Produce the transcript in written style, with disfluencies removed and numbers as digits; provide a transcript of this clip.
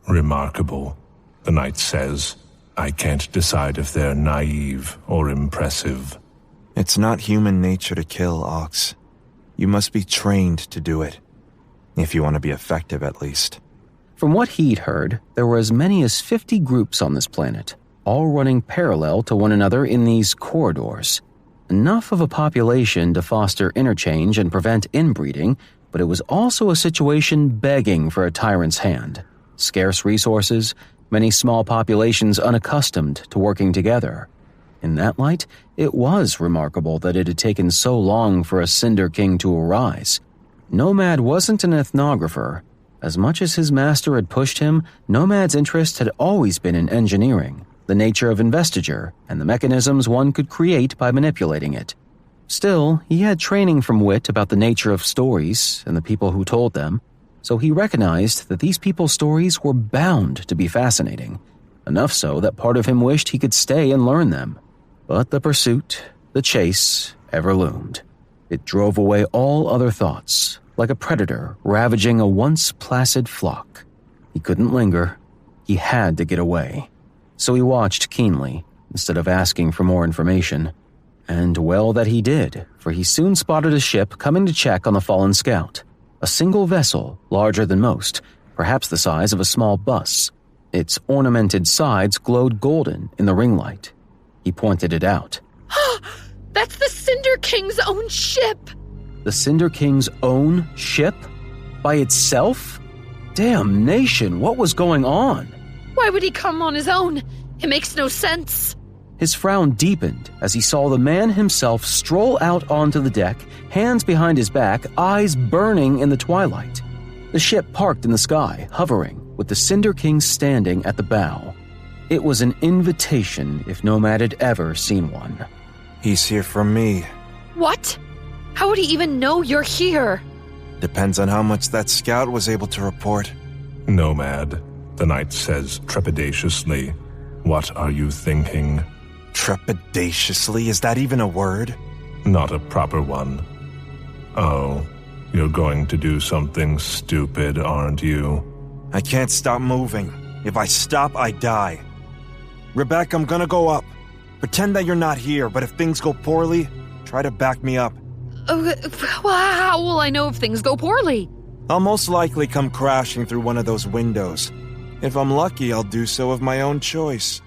Remarkable, the Knight says. I can't decide if they're naive or impressive. It's not human nature to kill, Ox. You must be trained to do it. If you want to be effective, at least. From what he'd heard, there were as many as 50 groups on this planet, all running parallel to one another in these corridors. Enough of a population to foster interchange and prevent inbreeding, but it was also a situation begging for a tyrant's hand. Scarce resources, many small populations unaccustomed to working together. In that light, it was remarkable that it had taken so long for a Cinder King to arise. Nomad wasn't an ethnographer. As much as his master had pushed him, Nomad's interest had always been in engineering, the nature of investiture, and the mechanisms one could create by manipulating it. Still, he had training from Wit about the nature of stories and the people who told them, so he recognized that these people's stories were bound to be fascinating, enough so that part of him wished he could stay and learn them. But the pursuit, the chase, ever loomed. It drove away all other thoughts, like a predator ravaging a once placid flock. He couldn't linger. He had to get away. So he watched keenly, instead of asking for more information. And well that he did, for he soon spotted a ship coming to check on the fallen scout. A single vessel, larger than most, perhaps the size of a small bus. Its ornamented sides glowed golden in the ring light. He pointed it out. That's the Cinder King's own ship! The Cinder King's own ship? By itself? Damnation, what was going on? Why would he come on his own? It makes no sense. His frown deepened as he saw the man himself stroll out onto the deck, hands behind his back, eyes burning in the twilight. The ship parked in the sky, hovering, with the Cinder King standing at the bow. It was an invitation if Nomad had ever seen one. He's here for me. What? How would he even know you're here? Depends on how much that scout was able to report. Nomad, the Knight says trepidatiously. What are you thinking? Trepidatiously? Is that even a word? Not a proper one. Oh, you're going to do something stupid, aren't you? I can't stop moving. If I stop, I die. Rebecca, I'm gonna go up. Pretend that you're not here, but if things go poorly, try to back me up. How will I know if things go poorly? I'll most likely come crashing through one of those windows. If I'm lucky, I'll do so of my own choice.